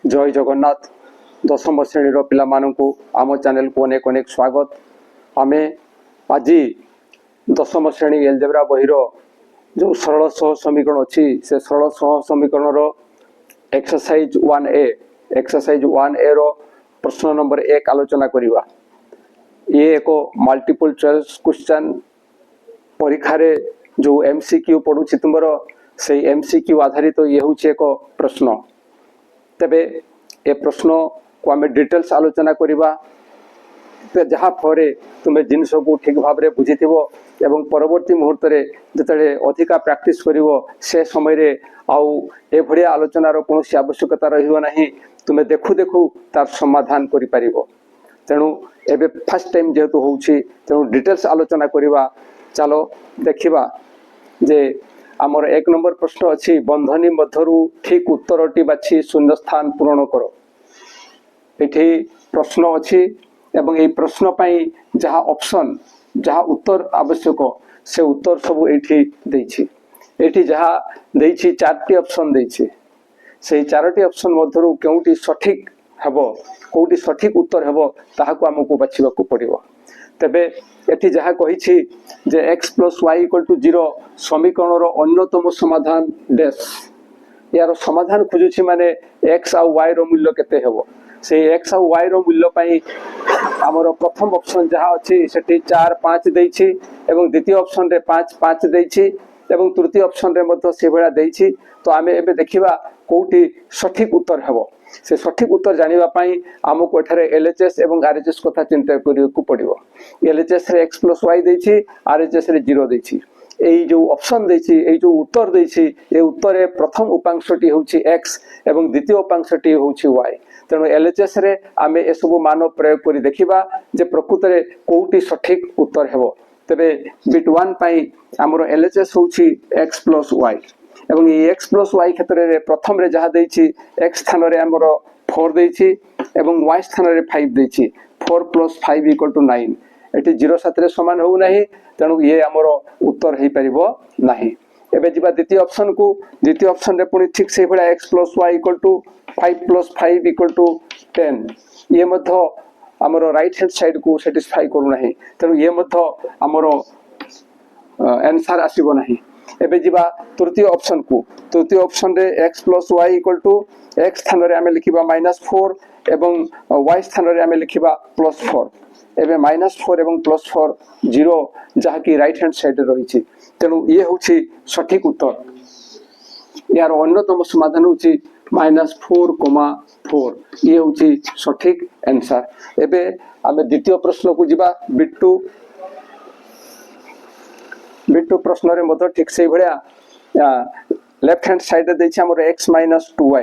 जय जगन्नाथ। दशम श्रेणी पिला मानू आम चैनल को अनेक अनेक स्वागत। आम आज दशम श्रेणी एलजेब्रा बहीर जो सरल सह समीकरण अच्छी से सरल सह समीकरण एक्सरसाइज 1A रो प्रश्न नंबर 1 आलोचना करवा। ये एक मल्टीपल चॉइस क्वेश्चन परीक्षा रे जो एमसीक्यू पढ़ुची तुमर से एमसीक्यू आधारित तो ये हूँ एक प्रश्न। तेबे ए प्रश्न को आम डिटेल्स आलोचना करवा जहाँ फल तुम्हें जिनस को ठीक भाव में बुझी एवं परवर्ती मुहूर्त में जिते अधिका प्रैक्टिस कर से समय आउ आलोचनार कौन आवश्यकता रहा तुम्हें देखु देखु तार समाधान कर तेणु एबे फर्स्ट टाइम जेहेतु होउछि तेणु डिटेल्स आलोचना करवा। चलो देखिबा जे आमर 1 नंबर प्रश्न अच्छी बंधनी मध्यरु ठीक उत्तरटी बाछि शून्य स्थान पूरण करो। एठी प्रश्न अच्छी एवं ये प्रश्न पाई जहाँ ऑप्शन जहाँ उत्तर आवश्यक से उत्तर सब एठी जहाँ देछि 4टी ऑप्शन देछि से 4टी ऑप्शन मध्यरु केउटी सठिक हेबो कोटी सठिक उत्तर हेबो ताहाको हमको बाछिबाको पड़िबो। तेबे एठी जहाँ कहिछि जे x + y = 0 समीकरणर अन्यतम समाधान डैश यार समाधान खोजुछि माने x आ y रो मूल्य केते हेबो से x आ y रो मूल्य पई हमर प्रथम ऑप्शन जहाँ अछि सेठी 4 5 देछि एवं द्वितीय ऑप्शन रे 5 5 देछि एवं तृतीय ऑप्शन रे मध्य से भला देछि। तो आमे एबे देखिबा कोठी सठिक उत्तर हेबो से सठिक उत्तर जानिबा पई हमको एठारे एलएचएस एवं आरएचएस कथा चिंता करियो पड़िबो। एलएचएस रे x + y देछि आरएचएस रे 0 देछि। एई जो ऑप्शन देछि एई जो उत्तर देछि ए उत्तर रे प्रथम उपांशटी होछि x एवं द्वितीय उपांशटी होछि y। तेणु एलएचएस रे आमे ए सब मान प्रयोग करी देखिबा जे प्रकृत रे कोठी सठिक उत्तर हेबो। तबे बिट 1 पई हमरो एलएचएस होछि x + y एवं ये x + y क्षेत्र रे प्रथम रे जहाँ देछि x स्थान रे हमर 4 देछि एवं y स्थान रे 5 देछि 4 + 5 = 9 एटी 0 7 रे समान हो नाही। तेणु ये हमर उत्तर हे परिबो नाही। एबे जिबा द्वितीय ऑप्शन को द्वितीय ऑप्शन रे पुनी ठीक से भला x + y = 5 + 5 = 10 ये मध्य हमर राइट हैंड साइड को सैटिस्फाई करू नाही। तेणु ये मध्य हमर आंसर आसीबो नाही। एबे जिबा तृतीय ऑप्शन को तृतीय ऑप्शन रे x + y = x स्थान रे हमें लिखिबा -4 एवं y स्थान रे हमें लिखिबा +4 एबे -4 एवं +4 0 जहा कि राइट हैंड साइड रे रहिछि। तेनु ये होछि सठिक उत्तर। यार अन्यतम समाधान होछि -4, 4 ये होछि सठिक आंसर। एबे हमें द्वितीय प्रश्न को जिबा बिट्टू प्रश्न रे मधो ठीक से भलिया लेफ्ट हैंड साइड रे दैछि हमर x - 2y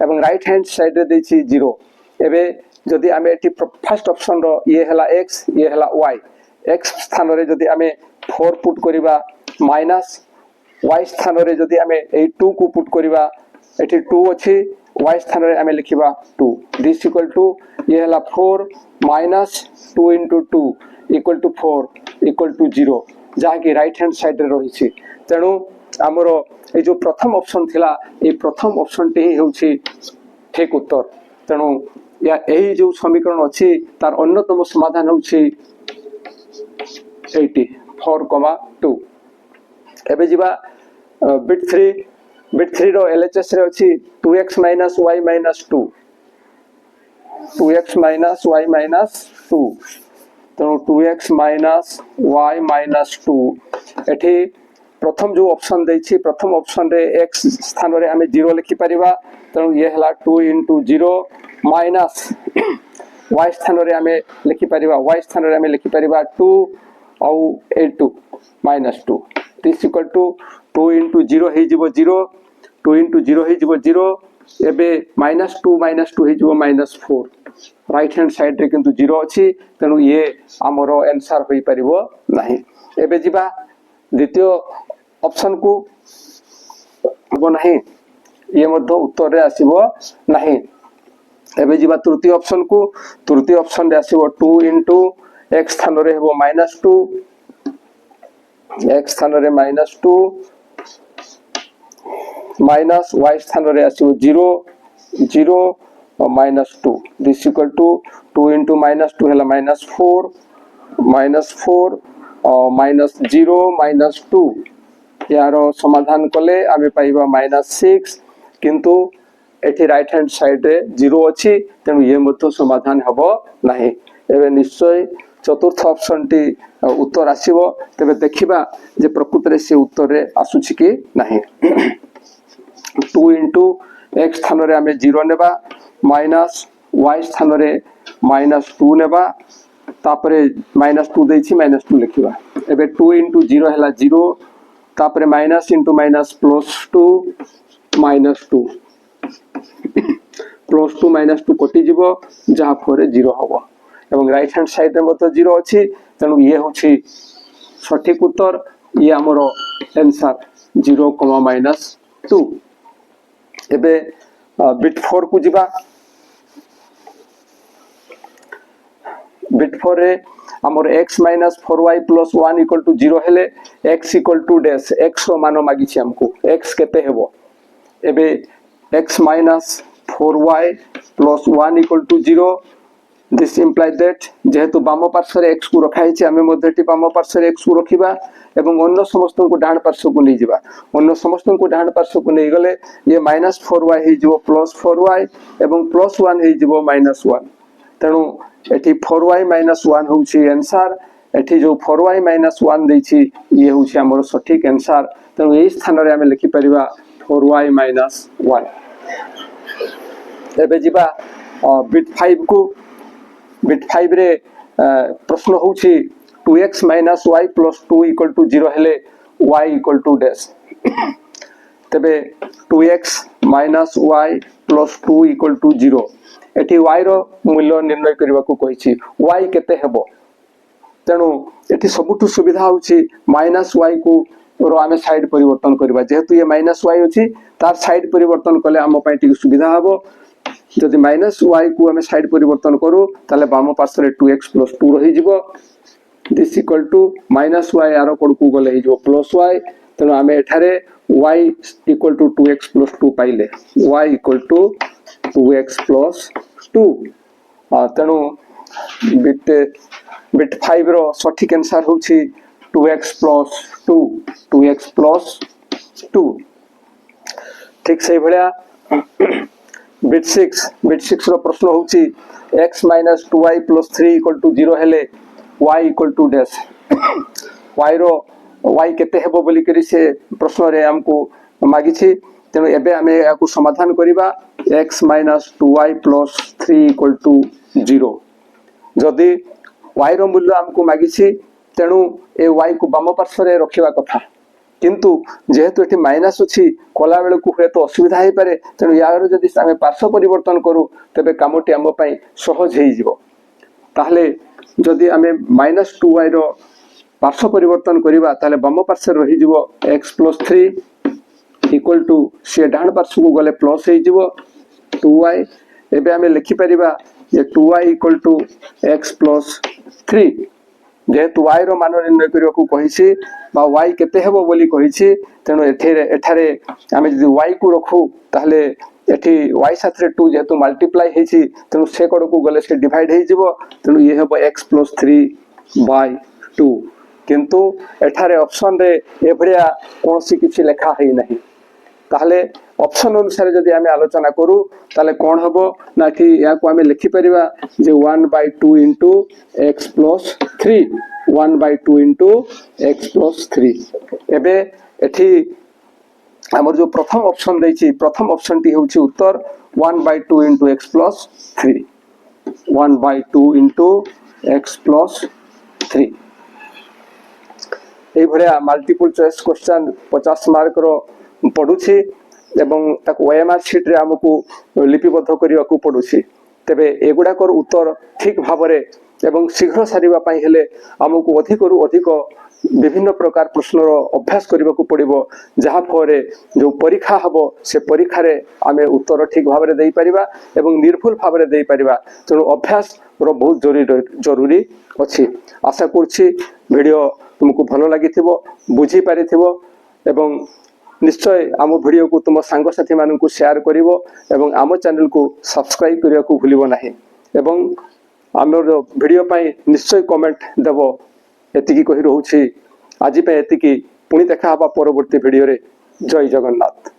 एवं राइट हैंड साइड रे दैछि 0। एबे जदि आमे एटी फर्स्ट ऑप्शन रो ये हला x ये हला y x स्थान रे जदि आमे 4 पुट करिबा माइनस y स्थान रे जदि आमे ए 2 को पुट करिबा एटी 2 अछि y स्थान रे आमे लिखिबा 2 दिस इक्वल टू ये हला 4 - 2 * 2 = 4 = 0 जहाँ कि राइट हैंड साइड रे रही। तेणु आमर ये जो प्रथम ऑप्शन थिला ये प्रथम ऑप्शन टे ही होछि ठीक उत्तर। तेणु या यही जो समीकरण अच्छी तार अन्यतम समाधान होछि 80 4, 2। एबे जिबा बिट 3 रो एलएचएस रे अछि 2x - y - 2 2x - y - 2 तो 2x - y - 2 एठी प्रथम जो ऑप्शन देछि प्रथम ऑप्शन रे x स्थान रे हमें 0 लिखि परिबा। तेणु ये हला 2 * 0 माइनस y स्थान रे हमें लिखि परिबा y स्थान रे हमें लिखि परिबा 2 और 2 -2 दिस इक्वल टू 2 * 0 हे जिवो 0 2 * 0 हे जिवो 0 एबे -2 हे जिवो -4 राइट हैंड साइड रे किंतु 0 अछि। तेणु ये हमर आंसर होई परिबो नाही। एबे जिबा द्वितीय ऑप्शन को हो नाही ये मध्य उत्तर रे आसीबो नाही। एबे जिबा तृतीय ऑप्शन को तृतीय ऑप्शन रे आसीबो 2 * x स्थान रे हेबो -2 x स्थान रे -2 माइनस y स्थान रे आसीबो 0 0 -2 दिस इक्वल टू 2 into -2 है -4 -4 -0 -2 यार समाधान कले आमे पाइबा -6 किंतु एठी राइट हैंड साइड रे 0 अछि तेनु ये मतो समाधान हबो नाही एबे निश्चय चतुर्थ ऑप्शन टी उत्तर आसीबो तबे देखिबा जे प्रकृत रे से उत्तर रे आसुछि कि नाही 2 into x स्थान रे आमे 0 नेबा माइनस y स्थान रे -2 नेबा तापरे -2 देछि -2 लिखिबा एबे 2 into 0 हैला 0 तापरे माइनस into माइनस +2 -2 +2 -2 कटि जीवो जहा फरे 0 हबो एवं राइट हैंड साइड रे मतो 0 अछि तनु ये होछि सठिक उत्तर ये हमरो आंसर 0, -2 एबे बिट 4 को जिबा बिट 4 रे हमर x - 4y + 1 = 0 हेले x = डैश x रो मान मागी छी हमको x केते हेबो एबे x - 4y + 1 = 0 दिस इंप्लाइ दैट जेहेतु बाम पार्श्व रे x को रखाई छी हमें मध्यटी बाम पार्श्व रे x को रखिबा एवं अन्य समस्त को डाण पार्श्व को नै जिबा अन्य समस्त को डाण पार्श्व को नै गले ये -4y हे जिवो +4y एवं +1 हे जिवो -1 तेनु एठी 4y - 1 होउछि आंसर एठी जो 4y - 1 दैछि ये होउछि हमर सठिक आंसर तेनु एई स्थान रे हमें लिखि परिबा 4y - 1 एबे जिबा बिट 5 को बिट 5 रे प्रश्न होउछि 2x - y + 2 = 0 हेले y = डैश तबे 2x - y + 2 = 0 एठी y रो मूल्य निर्णय करबा को कहिछि y केते हेबो तेनु एठी सबुठु सुविधा होउछि -y को रो आमे साइड परिवर्तन करबा जेहेतु ये -y अछि तार साइड परिवर्तन कले हम पय टिक सुविधा हबो जदि -y को आमे साइड परिवर्तन करू ताले बाम पार्श्व रे 2x + 2 रहि जिवो दिस इक्वल टू -y आरो कोड को गले हिजो +y तेनु आमे एठारे y = 2x + 2 पाइले y = 2x + 2 तेनु बिट 5 रो सठिक आंसर होछि 2x + 2 2x + 2 ठीक से भलिया बिट 6 रो प्रश्न होछि x - 2y + 3 = 0 हेले y = डैश y रो y केते हेबो बोली करी से प्रश्न रे हमको मागी छी तेनु एबे हमें याकू समाधान करिबा x - 2y + 3 = 0 जदि y रो मूल्य हमको मागी छी तेनु ए y को बाम पार्श्व रे रखिबा कथा किंतु जेहेतु एठी माइनस अछि कोला बेल को हे तो असुविधा हे पारे तेनु यार जदि हमें पार्श्व परिवर्तन करू तबे कामटी हम पई सहज हे जिवो ताहले जदि हमें -2y रो पार्श्व परिवर्तन करिबा ताले बाम पार्श्व रहि जिवो x + 3 = से डाण पार्श्व को गले प्लस हे जिवो 2y एबे हमें लिखि परिबा ये 2y = x + 3 जेहेतु y रो मान निर्णय करियो को कहिछि बा y केते हेबो बोली कहिछि तेनु एठारे आमे जदि y को रखू ताहले एठी y साथ रे 2 जेहेतु मल्टीप्लाई हेछि तेनु से कोड को गले से डिवाइड हे जिवो तेनु ये हेबो x + 3/2 किंतु एठारे ऑप्शन रे एभरिया कोनसी किछि लेखा हे नाही ताहले ऑप्शन अनुसार जदि आमे आलोचना करू ताले कोन हबो ना कि या को आमे लिखि परिबा जे 1/2 * x + 3 1/2 * x + 3 एबे एठी हमर जो प्रथम ऑप्शन दैछि प्रथम ऑप्शन टी होछि उत्तर 1/2 * x + 3 1/2 * x + 3 ए भरिया मल्टीपल चॉइस क्वेश्चन 50 मार्क रो पडुछि एवं ताको ओएमआर शीट रे हमकु लिपिबद्ध करिया को पडुछि तबे एगुडा कर उत्तर ठीक भाबरे एवं शीघ्र सारिबा पई हेले हमकु अधिकरु अधिक विभिन्न प्रकार प्रश्न रो अभ्यास करिबा को पडिबो जहा फरे जो परीक्षा हबो से परीक्षा रे आमे उत्तर ठीक भाबरे देई परिबा एवं निर्भुल भाबरे देई परिबा तेनु अभ्यास रो बहुत जरूरी अछि आशा करछि वीडियो तुमको भलो लागिथिबो बुझी पारिथिबो एवं निश्चय आम वीडियो को तुम सांगसाथी मानू शेयर करिवो एवं आम चैनल को सब्सक्राइब करने को भूलिबो नाही एवं आमर वीडियो पाई निश्चय कमेंट देबो एतिकी कहि रहउछि आज पे एतिकी पुणी देखा हबा परवर्ती वीडियो रे जय जगन्नाथ।